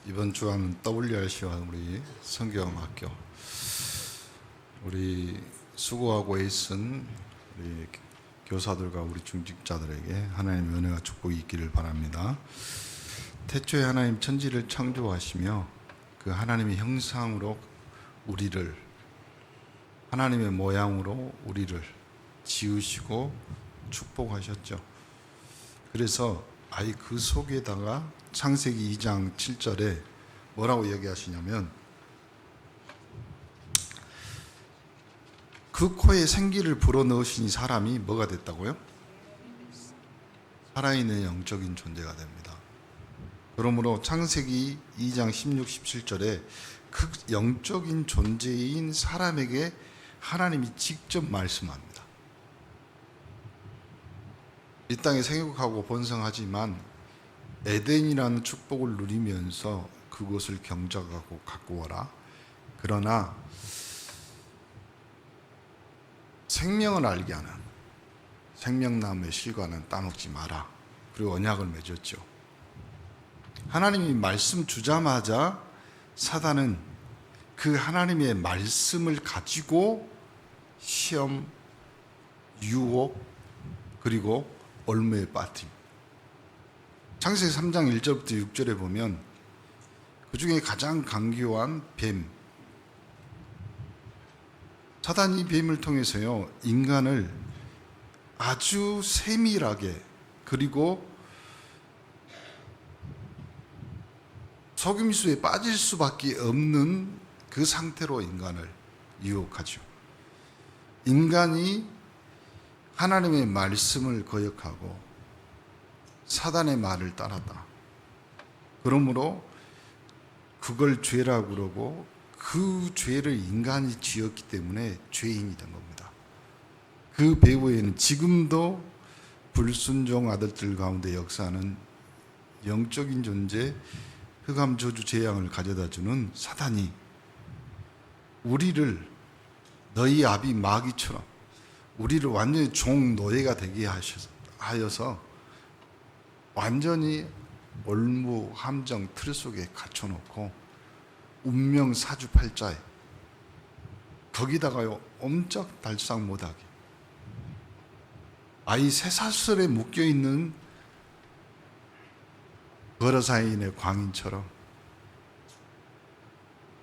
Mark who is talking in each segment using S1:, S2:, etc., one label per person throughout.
S1: 이번 주간은 WRC와 우리 성경학교 우리 수고하고 애쓴 우리 교사들과 우리 중직자들에게 하나님의 은혜와 축복이 있기를 바랍니다. 태초에 하나님 천지를 창조하시며 그 하나님의 형상으로 우리를 하나님의 모양으로 우리를 지으시고 축복하셨죠. 그래서 아예 그 속에다가 창세기 2장 7절에 뭐라고 얘기하시냐면 그 코에 생기를 불어넣으시니 사람이 뭐가 됐다고요? 살아있는 영적인 존재가 됩니다. 그러므로 창세기 2장 16, 17절에 그 영적인 존재인 사람에게 하나님이 직접 말씀합니다. 이 땅에 생육하고 번성하지만 에덴이라는 축복을 누리면서 그것을 경작하고 갖고 와라. 그러나 생명을 알게 하는 생명나무의 실과는 따먹지 마라. 그리고 언약을 맺었죠. 하나님이 말씀 주자마자 사단은 그 하나님의 말씀을 가지고 시험, 유혹, 그리고 올무에 빠짐. 창세기 3장 1절부터 6절에 보면 그 중에 가장 강교한 뱀, 사단이 뱀을 통해서요 인간을 아주 세밀하게 그리고 속임수에 빠질 수밖에 없는 그 상태로 인간을 유혹하죠. 인간이 하나님의 말씀을 거역하고 사단의 말을 따랐다. 그러므로 그걸 죄라고 그러고 그 죄를 인간이 지었기 때문에 죄인이 된 겁니다. 그 배후에는 지금도 불순종 아들들 가운데 역사하는 영적인 존재 흑암 저주 재앙을 가져다주는 사단이 우리를 너희 아비 마귀처럼 우리를 완전히 종 노예가 되게 하여서 완전히 올무 함정 틀 속에 갇혀놓고 운명 사주팔자에 거기다가요 옴짝달싹 못하게 아이 쇠사슬에 묶여있는 거러사인의 광인처럼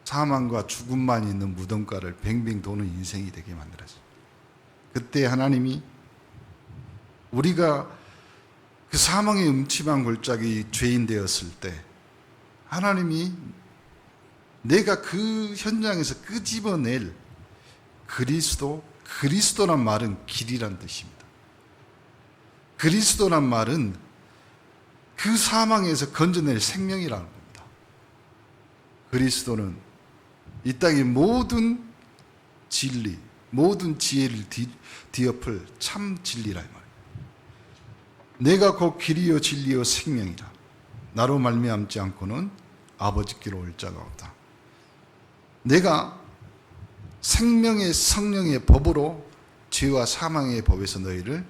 S1: 사망과 죽음만 있는 무덤가를 뱅뱅 도는 인생이 되게 만들었어요. 그때 하나님이 우리가 그 사망의 음침한 골짜기 죄인 되었을 때 하나님이 내가 그 현장에서 끄집어낼 그리스도란 말은 길이란 뜻입니다. 그리스도란 말은 그 사망에서 건져낼 생명이라는 겁니다. 그리스도는 이 땅의 모든 진리, 모든 지혜를 뒤엎을 참 진리라 이 말이에요. 내가 곧 길이요 진리요 생명이라. 나로 말미암지 않고는 아버지께로 올 자가 없다. 내가 생명의 성령의 법으로 죄와 사망의 법에서 너희를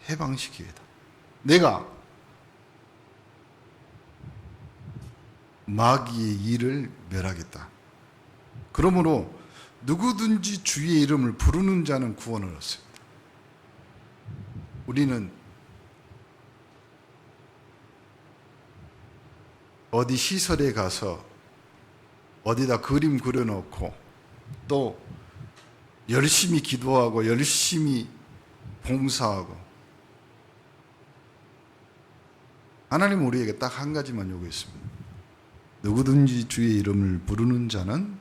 S1: 해방시키겠다. 내가 마귀의 일을 멸하겠다. 그러므로 누구든지 주의 이름을 부르는 자는 구원을 얻습니다. 우리는 어디 시설에 가서 어디다 그림 그려놓고 또 열심히 기도하고 열심히 봉사하고 하나님은 우리에게 딱 한 가지만 요구했습니다. 누구든지 주의 이름을 부르는 자는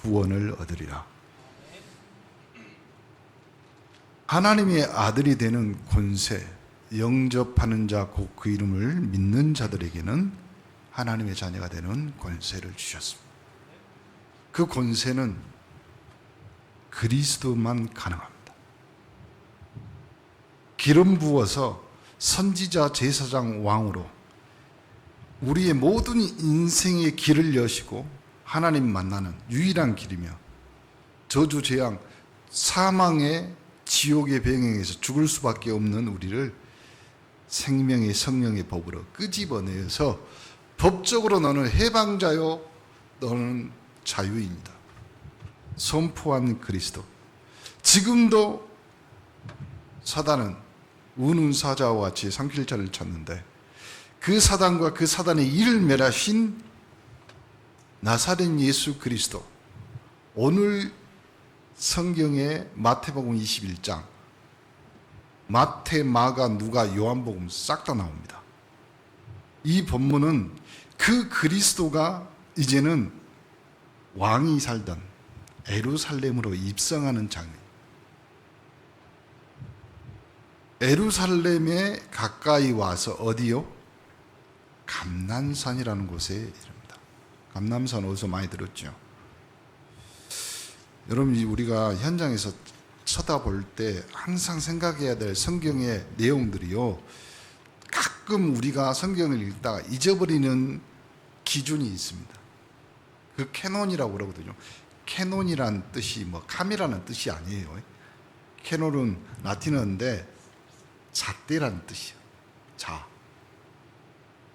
S1: 구원을 얻으리라. 하나님의 아들이 되는 권세, 영접하는 자 곧 그 이름을 믿는 자들에게는 하나님의 자녀가 되는 권세를 주셨습니다. 그 권세는 그리스도만 가능합니다. 기름 부어서 선지자, 제사장, 왕으로 우리의 모든 인생의 길을 여시고 하나님 만나는 유일한 길이며 저주, 재앙, 사망의 지옥의 병행에서 죽을 수밖에 없는 우리를 생명의 성령의 법으로 끄집어내서 법적으로 너는 해방자요, 너는 자유인이다. 선포한 그리스도. 지금도 사단은 우는 사자와 같이 삼킬자를 찾는데, 그 사단과 그 사단의 이를 멸하신 나사렛 예수 그리스도, 오늘 성경의 마태복음 21장, 마태, 마가, 누가, 요한복음 싹 다 나옵니다. 이 본문은 그 그리스도가 이제는 왕이 살던 예루살렘으로 입성하는 장면. 예루살렘에 가까이 와서 어디요? 감람산이라는 곳에 이릅니다. 감람산 어디서 많이 들었죠? 여러분, 우리가 현장에서 쳐다볼 때 항상 생각해야 될 성경의 내용들이요, 가끔 우리가 성경을 읽다가 잊어버리는 기준이 있습니다. 그 캐논이라고 그러거든요. 캐논이란 뜻이 뭐 카메라는 뜻이 아니에요. 캐논은 라틴어인데 잣대라는 뜻이에요. 자.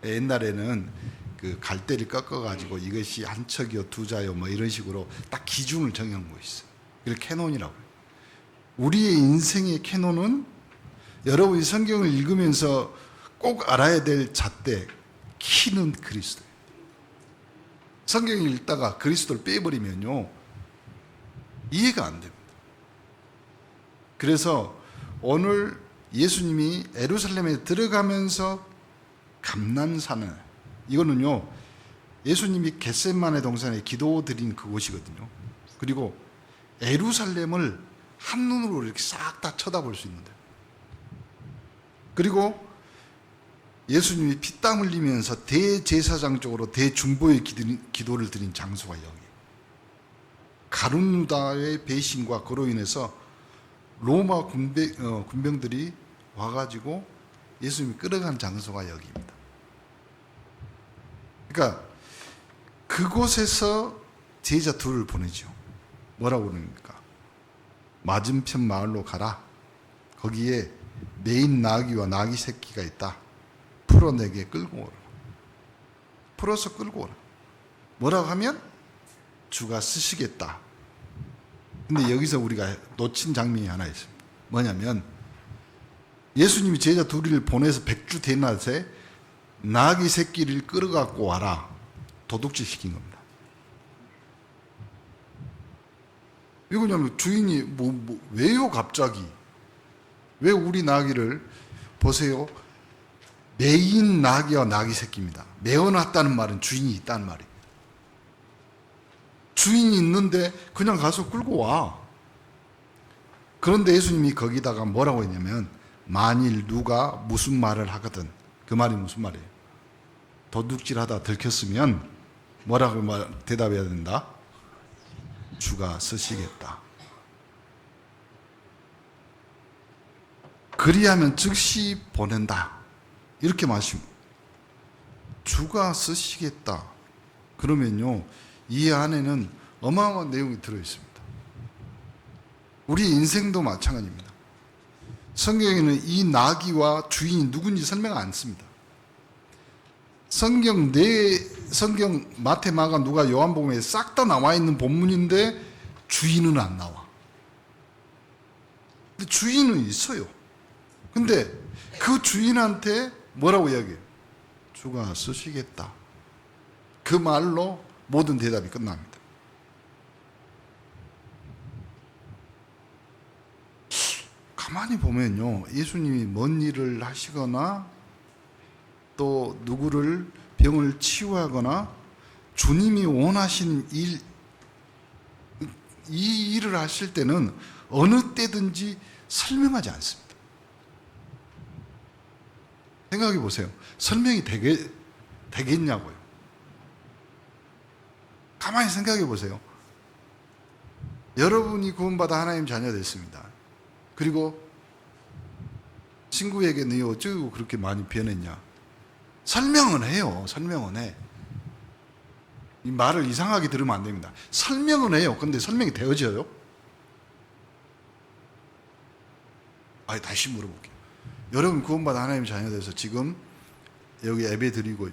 S1: 옛날에는 그 갈대를 꺾어가지고 이것이 한 척이요, 두 자요, 뭐 이런 식으로 딱 기준을 정한 거 있어요. 이걸 캐논이라고 해요. 우리의 인생의 캐논은 여러분이 성경을 읽으면서 꼭 알아야 될 잣대, 키는 그리스도예요. 성경을 읽다가 그리스도를 빼버리면요, 이해가 안 됩니다. 그래서 오늘 예수님이 예루살렘에 들어가면서 감람산을, 이거는요, 예수님이 겟세마네 동산에 기도 드린 그곳이거든요. 그리고 예루살렘을 한눈으로 이렇게 싹 다 쳐다볼 수 있는데, 그리고 예수님이 피땀 흘리면서 대제사장 쪽으로 대중보의 기도를 드린 장소가 여기. 가룟유다의 배신과 그로 인해서 로마 군병들이 와가지고 예수님이 끌어간 장소가 여기입니다. 그러니까 그곳에서 제자 둘을 보내죠. 뭐라고 그럽니까? 맞은편 마을로 가라. 거기에 메인 나귀와 나귀 새끼가 있다. 풀어 내게 끌고 오라. 풀어서 끌고 오라. 뭐라고 하면 주가 쓰시겠다. 근데 여기서 우리가 놓친 장면이 하나 있습니다. 뭐냐면 예수님이 제자 둘을 보내서 백주 대낮에 나귀 새끼를 끌어갖고 와라. 도둑질 시킨 겁니다. 이거냐면 주인이 왜요 갑자기? 왜 우리 나귀를, 보세요. 메인 나귀와 나귀 새끼입니다. 메어놨다는 말은 주인이 있다는 말이에요. 주인이 있는데 그냥 가서 끌고 와. 그런데 예수님이 거기다가 뭐라고 했냐면, 만일 누가 무슨 말을 하거든, 그 말이 무슨 말이에요? 도둑질하다 들켰으면 뭐라고 대답해야 된다? 주가 쓰시겠다. 그리하면 즉시 보낸다. 이렇게 말씀입니다. 주가 쓰시겠다. 그러면요, 이 안에는 어마어마한 내용이 들어있습니다. 우리 인생도 마찬가지입니다. 성경에는 이 나귀와 주인이 누군지 설명 안 씁니다. 성경 마태, 마가, 누가, 요한복음에 싹 다 나와 있는 본문인데 주인은 안 나와. 근데 주인은 있어요. 근데 그 주인한테 뭐라고 이야기해요? 주가 쓰시겠다. 그 말로 모든 대답이 끝납니다. 가만히 보면요, 예수님이 뭔 일을 하시거나 또 누구를 병을 치유하거나 주님이 원하시는 일, 이 일을 하실 때는 어느 때든지 설명하지 않습니다. 생각해 보세요. 설명이 되겠냐고요. 가만히 생각해 보세요. 여러분이 구원받아 하나님 자녀 됐습니다. 그리고 친구에게 너 어쩌고 그렇게 많이 변했냐? 설명은 해요. 설명은 해. 이 말을 이상하게 들으면 안 됩니다. 설명은 해요. 근데 설명이 되어져요? 다시 물어볼게요. 여러분 구원받아 하나님 자녀 돼서 지금 여기 예배 드리고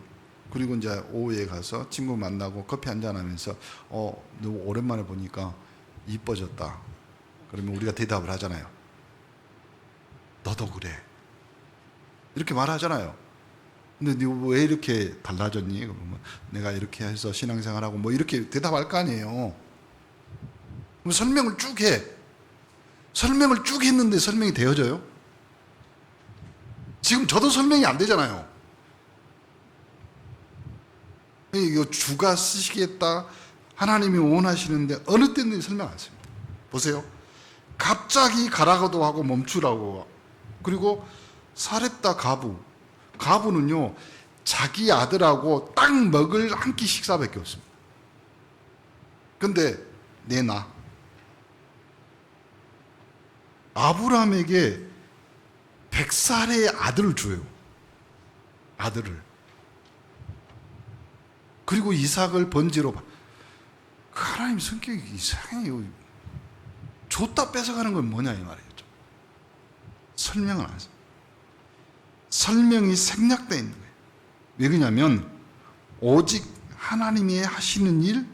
S1: 그리고 이제 오후에 가서 친구 만나고 커피 한잔 하면서 너 오랜만에 보니까 이뻐졌다. 그러면 우리가 대답을 하잖아요. 너도 그래. 이렇게 말하잖아요. 근데 너 왜 이렇게 달라졌니? 그러면 내가 이렇게 해서 신앙생활하고 뭐 이렇게 대답할 거 아니에요. 그럼 설명을 쭉 해. 설명을 쭉 했는데 설명이 되어져요? 지금 저도 설명이 안 되잖아요. 이거 주가 쓰시겠다 하나님이 원하시는데 어느 때는 설명 안 씁니다. 보세요. 갑자기 가라고도 하고 멈추라고. 그리고 사렙다 가부는요 자기 아들하고 딱 먹을 한 끼 식사밖에 없습니다. 근데 내놔. 아브라함에게 100살의 아들을 줘요. 아들을. 그리고 이삭을 번제로 그 하나님 성격이 이상해요. 줬다 뺏어가는 건 뭐냐 이 말이죠. 설명을 안 했어요. 설명이 생략되어 있는 거예요. 왜 그러냐면 오직 하나님이 하시는 일,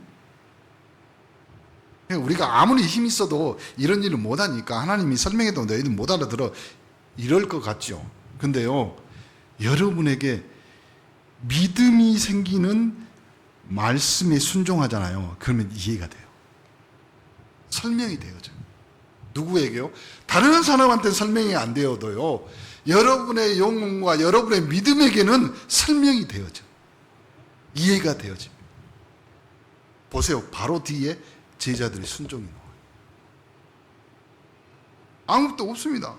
S1: 우리가 아무리 힘 있어도 이런 일을 못하니까 하나님이 설명해도 너희들 못 알아들어 이럴 것 같죠. 근데요 여러분에게 믿음이 생기는 말씀에 순종하잖아요. 그러면 이해가 돼요. 설명이 되어져요. 누구에게요? 다른 사람한테는 설명이 안 되어도요 여러분의 영혼과 여러분의 믿음에게는 설명이 되어져. 이해가 되어집니다. 보세요. 바로 뒤에 제자들의 순종이 나와요. 아무것도 없습니다.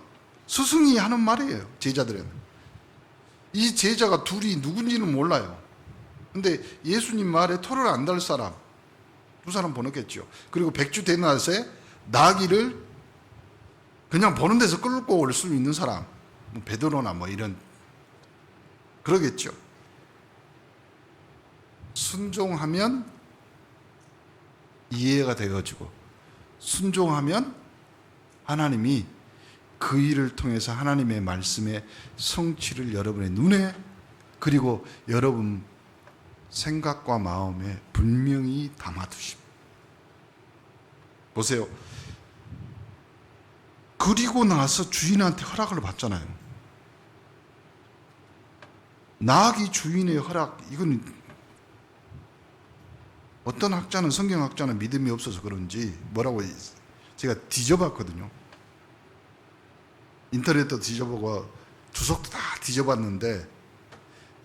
S1: 스승이 하는 말이에요. 제자들에는. 이 제자가 둘이 누군지는 몰라요. 근데 예수님 말에 토를 안 달 사람 두 사람 보냈겠죠. 그리고 백주 된 날에 나귀를 그냥 보는 데서 끌고 올 수 있는 사람, 뭐 베드로나 뭐 이런 그러겠죠. 순종하면 이해가 되어지고 순종하면 하나님이 그 일을 통해서 하나님의 말씀의 성취를 여러분의 눈에 그리고 여러분 생각과 마음에 분명히 담아두십니다. 보세요. 그리고 나서 주인한테 허락을 받잖아요. 나귀 주인의 허락, 이건 어떤 학자는, 성경학자는 믿음이 없어서 그런지 뭐라고 제가 뒤져봤거든요. 인터넷도 뒤져보고 주석도 다 뒤져봤는데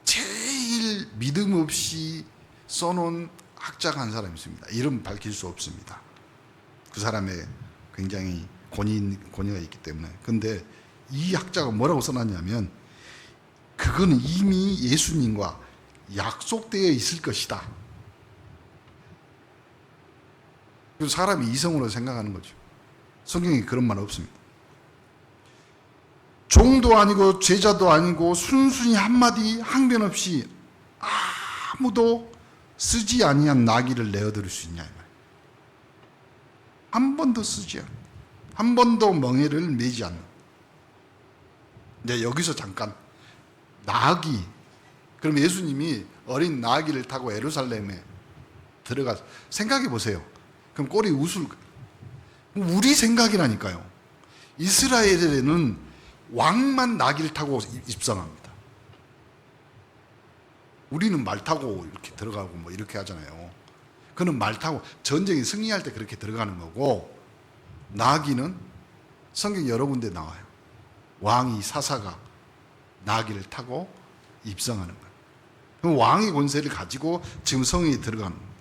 S1: 제일 믿음 없이 써놓은 학자가 한 사람이 있습니다. 이름 밝힐 수 없습니다. 그 사람의 굉장히 권위가 있기 때문에. 근데 이 학자가 뭐라고 써놨냐면 그건 이미 예수님과 약속되어 있을 것이다. 사람이 이성으로 생각하는 거죠. 성경에 그런 말 없습니다. 종도 아니고 제자도 아니고 순순히 한마디 항변 없이 아무도 쓰지 아니한 나귀를 내어드릴 수 있냐 이 말이에요. 한 번도 쓰지 않아. 한 번도 멍에를 매지 않는. 이제 여기서 잠깐 나귀. 그럼 예수님이 어린 나귀를 타고 예루살렘에 들어가서 생각해 보세요. 그럼 꼴이 우슬. 우리 생각이라니까요. 이스라엘에는 왕만 나귀를 타고 입성합니다. 우리는 말 타고 이렇게 들어가고 뭐 이렇게 하잖아요. 그는 말 타고 전쟁에 승리할 때 그렇게 들어가는 거고, 나귀는 성경 여러 군데 나와요. 왕이 사사가 나귀를 타고 입성하는 거예요. 그럼 왕의 권세를 가지고 지금 성에 들어가는 거예요.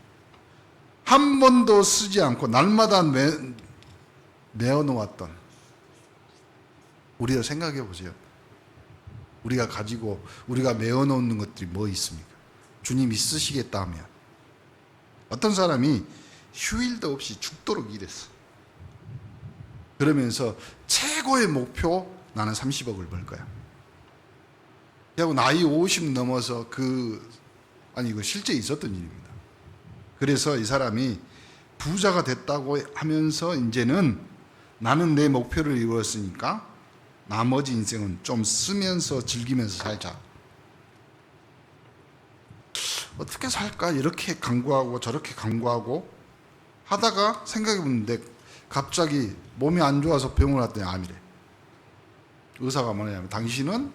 S1: 한 번도 쓰지 않고 날마다 메어놓았던, 우리가 생각해 보세요. 우리가 가지고 우리가 메어놓는 것들이 뭐 있습니까? 주님이 쓰시겠다 하면 어떤 사람이 휴일도 없이 죽도록 일했어. 그러면서 최고의 목표, 나는 30억을 벌 거야. 그리고 나이 50 넘어서 이거 실제 있었던 일입니다. 그래서 이 사람이 부자가 됐다고 하면서 이제는 나는 내 목표를 이루었으니까 나머지 인생은 좀 쓰면서 즐기면서 살자. 어떻게 살까 이렇게 강구하고 저렇게 강구하고 하다가 생각해보는데 갑자기 몸이 안 좋아서 병원 왔더니 암이래. 의사가 뭐냐면 당신은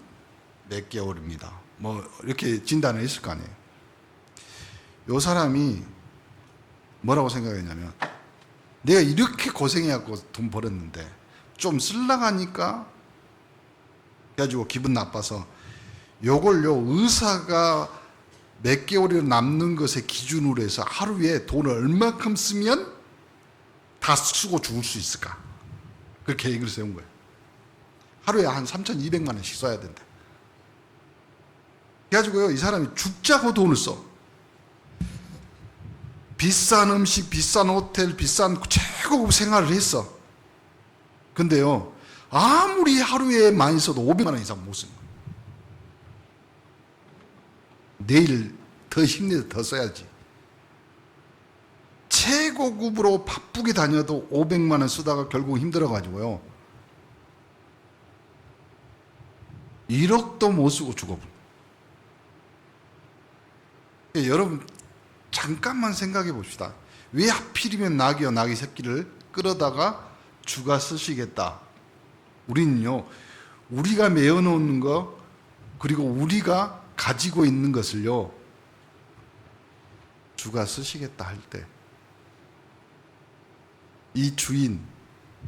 S1: 몇 개월입니다. 뭐 이렇게 진단을 했을 거 아니에요. 요 사람이 뭐라고 생각했냐면 내가 이렇게 고생해갖고 돈 벌었는데 좀 쓸라고 하니까 그래가지고 기분 나빠서 요걸요 의사가 몇 개월이 남는 것에 기준으로 해서 하루에 돈을 얼마큼 쓰면 다 쓰고 죽을 수 있을까 그렇게 계획을 세운 거예요. 하루에 한 3,200만 원씩 써야 된다. 그래가지고요 이 사람이 죽자고 돈을 써. 비싼 음식, 비싼 호텔, 비싼 최고급 생활을 했어. 근데요 아무리 하루에 많이 써도 500만 원 이상 못 쓰는 거예요. 내일 더 힘내서 더 써야지. 최고급으로 바쁘게 다녀도 500만 원 쓰다가 결국 힘들어가지고요 1억도 못 쓰고 죽어버려. 여러분 잠깐만 생각해 봅시다. 왜 하필이면 낙이와 낙이 새끼를 끌어다가 주가 쓰시겠다. 우리는요 우리가 메어놓는 거 그리고 우리가 가지고 있는 것을요 주가 쓰시겠다 할 때 이 주인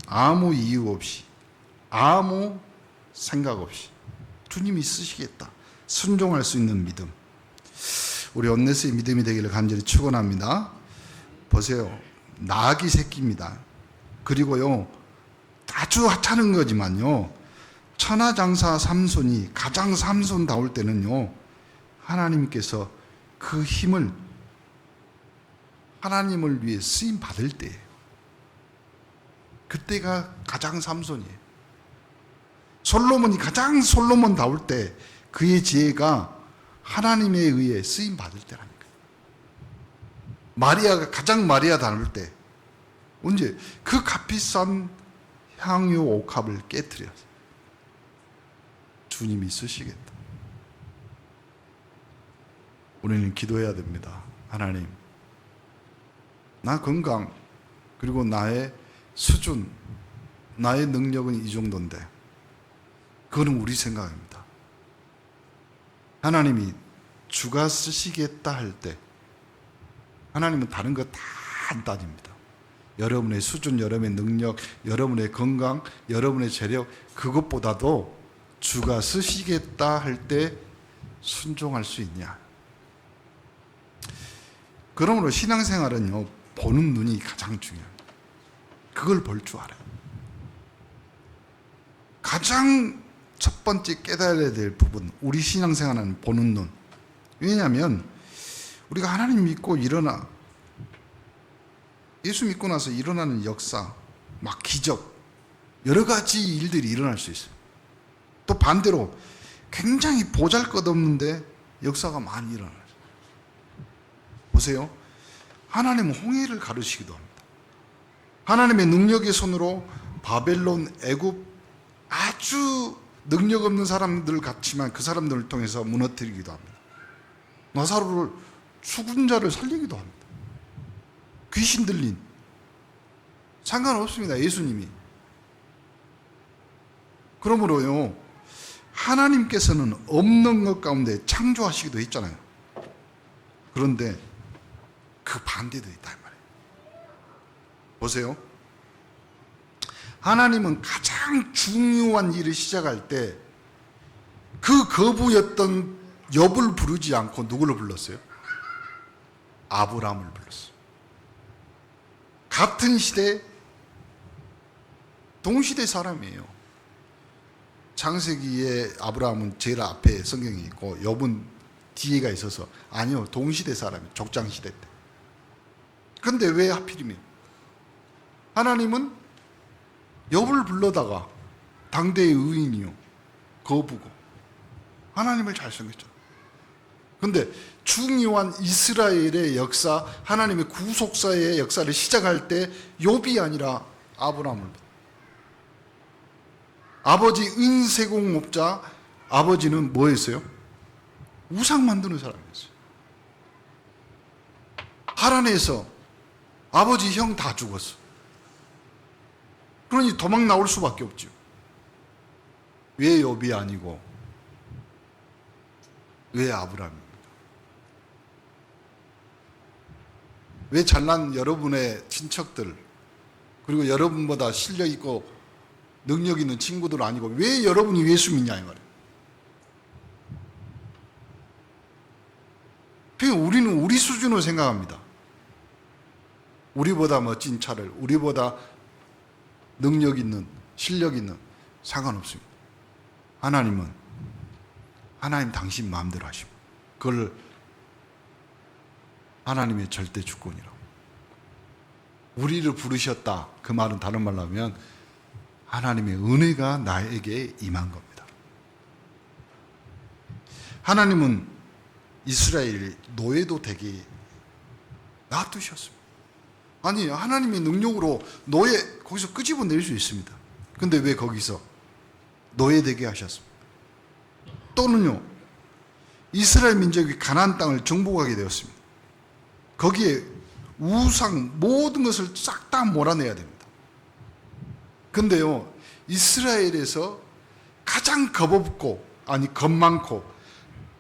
S1: 아무 이유 없이 아무 생각 없이 주님이 쓰시겠다 순종할 수 있는 믿음, 우리 온네스의 믿음이 되기를 간절히 축원합니다. 보세요, 낙이 새끼입니다. 그리고요 아주 하찮은 거지만요 천하장사 삼손이 가장 삼손다울 때는요 하나님께서 그 힘을 하나님을 위해 쓰임 받을 때예요. 그때가 가장 삼손이에요. 솔로몬이 가장 솔로몬다울 때 그의 지혜가 하나님에 의해 쓰임 받을 때라니까. 마리아가 가장 마리아다울 때 언제 그 값비싼 향유 옥합을 깨뜨렸어요. 주님이 쓰시겠다. 우리는 기도해야 됩니다. 하나님, 나 건강 그리고 나의 수준, 나의 능력은 이 정도인데 그거는 우리 생각입니다. 하나님이 주가 쓰시겠다 할 때 하나님은 다른 거 다 안 따집니다. 여러분의 수준, 여러분의 능력, 여러분의 건강, 여러분의 재력 그것보다도 주가 쓰시겠다 할 때 순종할 수 있냐. 그러므로 신앙생활은요 보는 눈이 가장 중요합니다. 그걸 볼 줄 알아요. 가장 첫 번째 깨달아야 될 부분, 우리 신앙생활은 보는 눈. 왜냐하면 우리가 하나님 믿고 예수 믿고 나서 일어나는 역사, 막 기적, 여러 가지 일들이 일어날 수 있어요. 또 반대로 굉장히 보잘것없는데 역사가 많이 일어나요. 보세요, 하나님은 홍해를 가르시기도 합니다. 하나님의 능력의 손으로 바벨론, 애굽 아주 능력 없는 사람들 같지만 그 사람들을 통해서 무너뜨리기도 합니다. 나사로를 죽은 자를 살리기도 합니다. 귀신 들린 상관없습니다. 예수님이. 그러므로요 하나님께서는 없는 것 가운데 창조하시기도 했잖아요. 그런데 그 반대도 있다 이 말이에요. 보세요, 하나님은 가장 중요한 일을 시작할 때 그 거부였던 욥을 부르지 않고 누구를 불렀어요? 아브라함을 불렀어요. 같은 시대 동시대 사람이에요. 창세기에 아브라함은 제일 앞에 성경이 있고 욥은 뒤에가 있어서 아니요 동시대 사람이에요. 족장시대 때. 그런데 왜 하필이면 하나님은 욥을 불러다가 당대의 의인이요 거부고 하나님을 잘 섬겼죠. 그런데 중요한 이스라엘의 역사, 하나님의 구속사의 역사를 시작할 때 욥이 아니라 아브라함을 불렀어요. 아버지 은세공업자, 아버지는 뭐였어요? 우상 만드는 사람이었어요. 하란에서 아버지 형 다 죽었어. 그러니 도망 나올 수밖에 없죠. 왜 욥이 아니고 왜 아브라함입니까? 왜 잘난 여러분의 친척들, 그리고 여러분보다 실력 있고 능력 있는 친구들 아니고 왜 여러분이 예수 믿냐 이 말이에요. 그러니까 우리는 우리 수준으로 생각합니다. 우리보다 멋진 차를, 우리보다 능력 있는, 실력 있는, 상관없습니다. 하나님은 하나님 당신 마음대로 하십니다. 그걸 하나님의 절대 주권이라고. 우리를 부르셨다, 그 말은 다른 말로 하면 하나님의 은혜가 나에게 임한 겁니다. 하나님은 이스라엘 노예도 되게 놔두셨습니다. 아니, 하나님의 능력으로 노예 거기서 끄집어낼 수 있습니다. 근데 왜 거기서 노예되게 하셨습니까? 또는요, 이스라엘 민족이 가나안 땅을 정복하게 되었습니다. 거기에 우상 모든 것을 싹 다 몰아내야 됩니다. 근데요, 이스라엘에서 가장 겁없고, 아니 겁 많고,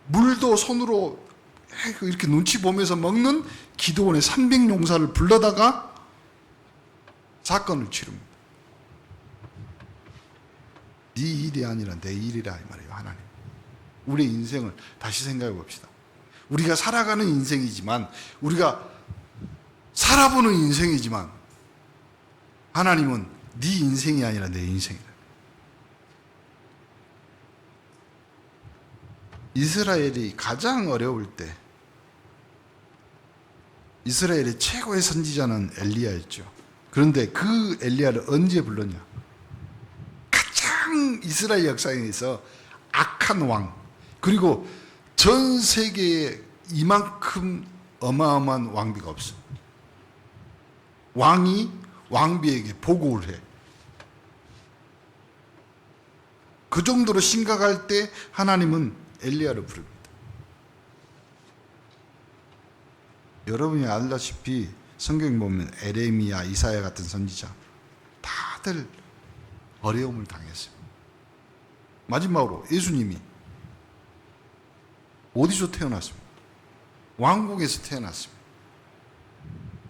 S1: 물도 손으로 이렇게 눈치 보면서 먹는 기드온의 300용사를 불러다가 사건을 치릅니다. 네 일이 아니라 내 일이라 이 말이에요. 하나님, 우리의 인생을 다시 생각해 봅시다. 우리가 살아가는 인생이지만, 우리가 살아보는 인생이지만, 하나님은 네 인생이 아니라 내 인생이다. 이스라엘이 가장 어려울 때 이스라엘의 최고의 선지자는 엘리야였죠. 그런데 그 엘리야를 언제 불렀냐? 가장 이스라엘 역사에서 악한 왕, 그리고 전 세계에 이만큼 어마어마한 왕비가 없어. 왕이 왕비에게 보고를 해. 그 정도로 심각할 때 하나님은 엘리야를 부릅니다. 여러분이 알다시피 성경 보면 에레미야, 이사야 같은 선지자 다들 어려움을 당했어요. 마지막으로 예수님이 어디서 태어났습니까? 왕국에서 태어났습니다.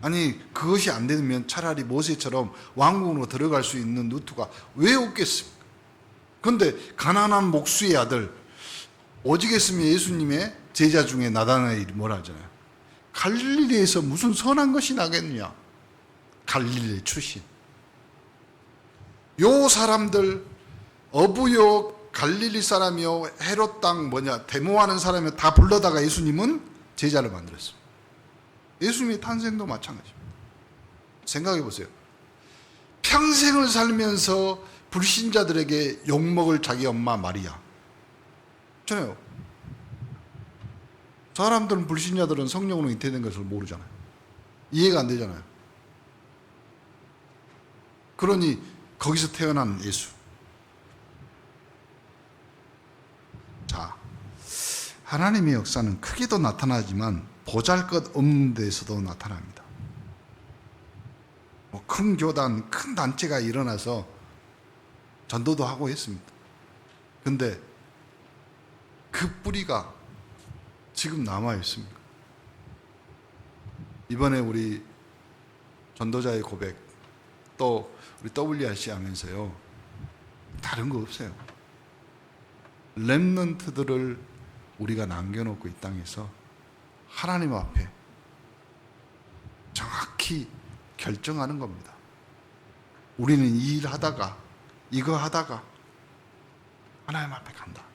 S1: 아니, 그것이 안 되면 차라리 모세처럼 왕국으로 들어갈 수 있는 루트가 왜 없겠습니까? 그런데 가난한 목수의 아들, 오직했으면 예수님의 제자 중에 나다나엘이 뭐라 하잖아요. 갈릴리에서 무슨 선한 것이 나겠느냐. 갈릴리 출신. 요 사람들, 어부요, 갈릴리 사람이요, 헤롯 땅 데모하는 사람이 다 불러다가 예수님은 제자를 만들었어요. 예수님의 탄생도 마찬가지입니다. 생각해 보세요. 평생을 살면서 불신자들에게 욕먹을 자기 엄마 마리아. 그렇잖아요. 사람들은, 불신자들은 성령으로 잉태된 것을 모르잖아요. 이해가 안 되잖아요. 그러니 거기서 태어난 예수. 자, 하나님의 역사는 크게도 나타나지만 보잘것없는 데서도 나타납니다. 큰 교단, 큰 단체가 일어나서 전도도 하고 했습니다. 근데 그 뿌리가 지금 남아 있습니다. 이번에 우리 전도자의 고백, 또 우리 WRC 하면서요, 다른 거 없어요. 렘넌트들을 우리가 남겨놓고 이 땅에서 하나님 앞에 정확히 결정하는 겁니다. 우리는 이 일 하다가, 이거 하다가 하나님 앞에 간다.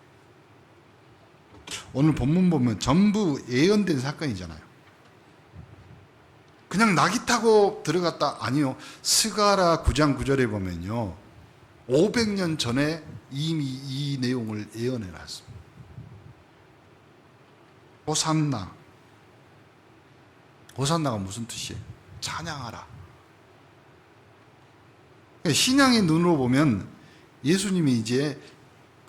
S1: 오늘 본문 보면 전부 예언된 사건이잖아요. 그냥 낙이 타고 들어갔다? 아니요. 스가랴 9장 9절에 보면요, 500년 전에 이미 이 내용을 예언해 놨습니다. 호산나. 호산나가 무슨 뜻이에요? 찬양하라. 신앙의 눈으로 보면 예수님이 이제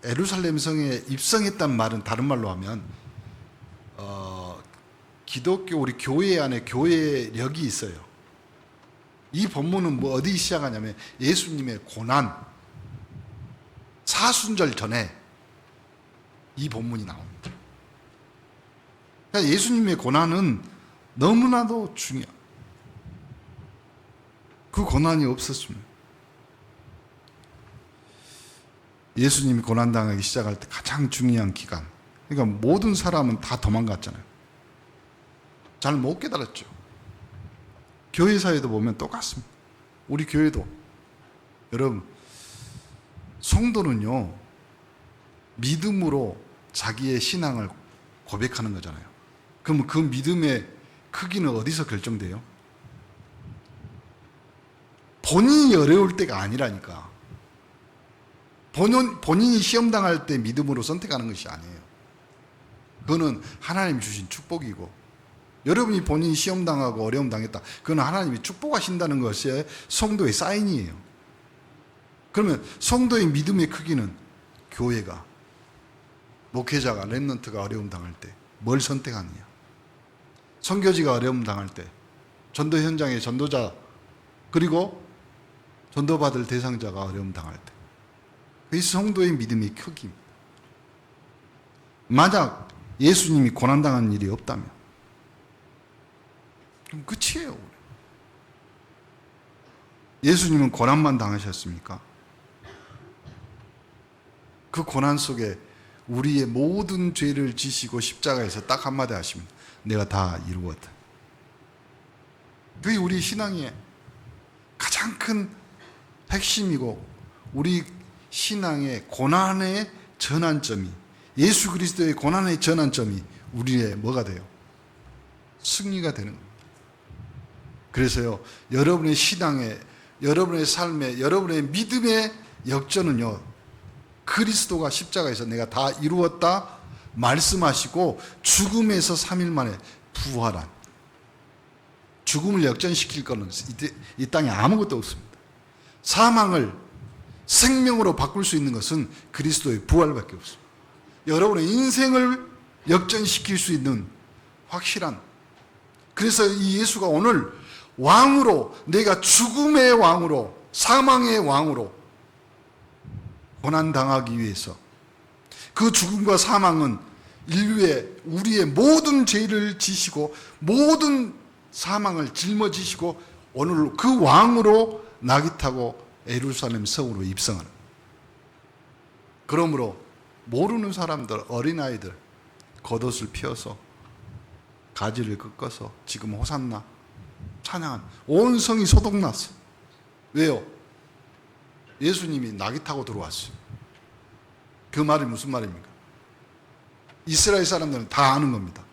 S1: 예루살렘 성에 입성했단 말은, 다른 말로 하면 기독교 우리 교회 안에 교회력이 있어요. 이 본문은 뭐 어디 시작하냐면 예수님의 고난, 사순절 전에 이 본문이 나옵니다. 그러니까 예수님의 고난은 너무나도 중요해요. 그 고난이 없었으면 예수님이 고난당하기 시작할 때 가장 중요한 기간, 그러니까 모든 사람은 다 도망갔잖아요. 잘 못 깨달았죠. 교회 사회도 보면 똑같습니다. 우리 교회도 여러분, 성도는요 믿음으로 자기의 신앙을 고백하는 거잖아요. 그럼 그 믿음의 크기는 어디서 결정돼요? 본인이 어려울 때가 아니라니까. 본인이 시험당할 때 믿음으로 선택하는 것이 아니에요. 그거는 하나님이 주신 축복이고, 여러분이 본인이 시험당하고 어려움 당했다, 그건 하나님이 축복하신다는 것이 성도의 사인이에요. 그러면 성도의 믿음의 크기는 교회가, 목회자가, 렘넌트가 어려움 당할 때 뭘 선택하느냐, 선교지가 어려움 당할 때 전도 현장의 전도자, 그리고 전도받을 대상자가 어려움 당할 때, 그게 성도의 믿음의 크기입니다. 만약 예수님이 고난당한 일이 없다면 그럼 끝이에요. 예수님은 고난만 당하셨습니까? 그 고난 속에 우리의 모든 죄를 지시고 십자가에서 딱 한마디 하십니다. 내가 다 이루었다. 그게 우리 신앙의 가장 큰 핵심이고, 우리 신앙의 고난의 전환점이, 예수 그리스도의 고난의 전환점이 우리의 뭐가 돼요? 승리가 되는 겁니다. 그래서요, 여러분의 신앙의, 여러분의 삶의, 여러분의 믿음의 역전은요, 그리스도가 십자가에서 내가 다 이루었다 말씀하시고 죽음에서 3일 만에 부활한, 죽음을 역전시킬 것은 이 땅에 아무것도 없습니다. 사망을 생명으로 바꿀 수 있는 것은 그리스도의 부활밖에 없습니다. 여러분의 인생을 역전시킬 수 있는 확실한, 그래서 이 예수가 오늘 왕으로, 내가 죽음의 왕으로, 사망의 왕으로 고난당하기 위해서, 그 죽음과 사망은 인류의, 우리의 모든 죄를 지시고 모든 사망을 짊어지시고 오늘 그 왕으로 낙이 타고 예루살렘 성으로 입성하는. 그러므로 모르는 사람들, 어린아이들 겉옷을 펴서 가지를 꺾어서 지금 호산나 찬양한, 온 성이 소동났어. 왜요? 예수님이 낙이 타고 들어왔어요. 그 말이 무슨 말입니까? 이스라엘 사람들은 다 아는 겁니다.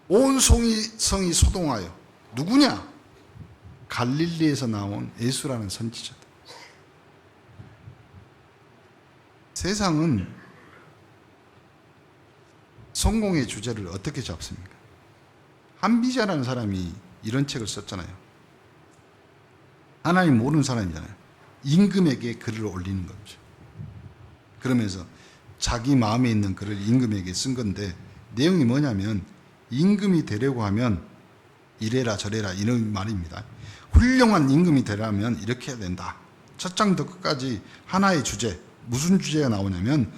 S1: 온 성이 소동하여, 누구냐? 갈릴리에서 나온 예수라는 선지자다. 세상은 성공의 주제를 어떻게 잡습니까? 한비자라는 사람이 이런 책을 썼잖아요. 하나님 모르는 사람이잖아요. 임금에게 글을 올리는 거죠. 그러면서 자기 마음에 있는 글을 임금에게 쓴 건데, 내용이 뭐냐면 임금이 되려고 하면 이래라 저래라 이런 말입니다. 훌륭한 임금이 되려면 이렇게 해야 된다. 첫 장부터 끝까지 하나의 주제, 무슨 주제가 나오냐면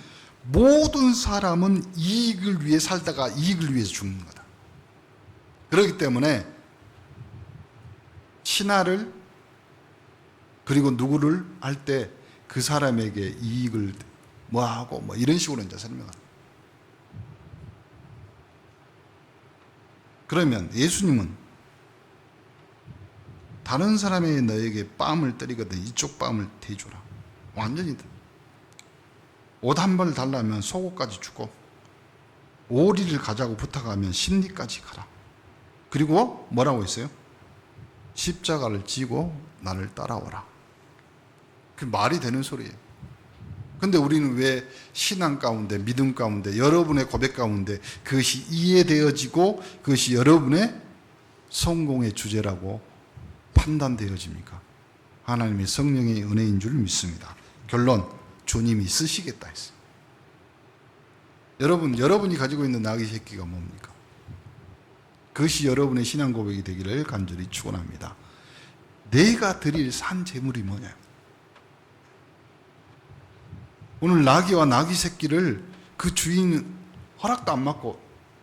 S1: 모든 사람은 이익을 위해 살다가 이익을 위해서 죽는 거다. 그렇기 때문에 신하를, 그리고 누구를 할 때 그 사람에게 이익을 뭐하고 뭐 이런 식으로 이제 설명합니다. 그러면 예수님은 다른 사람이 너에게 뺨을 때리거든 이쪽 뺨을 대주라. 완전히 옷 한 벌 달라면 속옷까지 주고, 오리를 가자고 부탁하면 심리까지 가라. 그리고 뭐라고 했어요? 십자가를 지고 나를 따라오라. 그 말이 되는 소리예요. 근데 우리는 왜 신앙 가운데, 믿음 가운데, 여러분의 고백 가운데 그것이 이해되어지고 그것이 여러분의 성공의 주제라고 판단되어집니까? 하나님의 성령의 은혜인 줄 믿습니다. 결론, 주님이 쓰시겠다 했어요. 여러분이 가지고 있는 나귀 새끼가 뭡니까? 그것이 여러분의 신앙 고백이 되기를 간절히 축원합니다. 내가 드릴 산 제물이 뭐냐? 오늘 나귀와 나귀 새끼를 그 주인은 허락도 안 받고,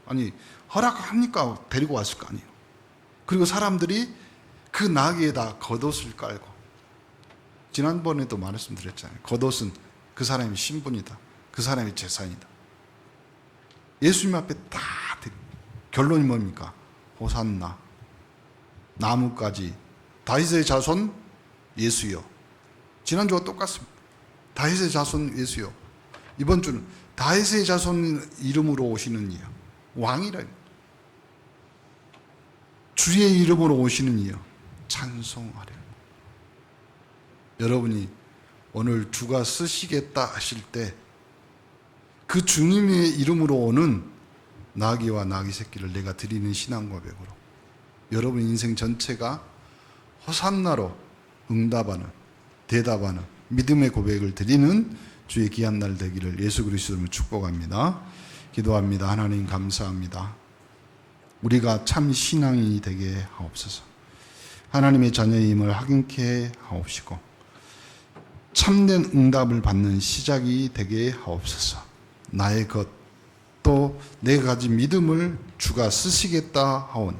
S1: 아니 허락하니까 데리고 왔을 거 아니에요. 그리고 사람들이 그 나귀에다 겉옷을 깔고, 지난번에도 말씀드렸잖아요. 겉옷은 그 사람의 신분이다, 그 사람의 재산이다. 예수님 앞에 다 결론이 뭡니까? 호산나, 나무까지, 다윗의 자손 예수여. 지난주와 똑같습니다. 다윗의 자손 예수여. 이번 주는 다윗의 자손 이름으로 오시는 이여, 왕이라, 주의 이름으로 오시는 이여 찬송하려. 여러분이 오늘 주가 쓰시겠다 하실 때 그 주님의 이름으로 오는 나귀와 나귀 새끼를 내가 드리는 신앙 고백으로 여러분 인생 전체가 호산나로 응답하는, 대답하는 믿음의 고백을 드리는 주의 귀한 날 되기를 예수 그리스도로 축복합니다. 기도합니다. 하나님 감사합니다. 우리가 참 신앙이 되게 하옵소서. 하나님의 자녀임을 확인케 하옵시고 참된 응답을 받는 시작이 되게 하옵소서. 나의 것, 또 내가 가진 믿음을 주가 쓰시겠다 하온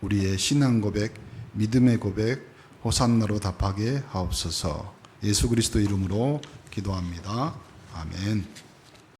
S1: 우리의 신앙 고백, 믿음의 고백, 호산나로 답하게 하옵소서. 예수 그리스도 이름으로 기도합니다. 아멘.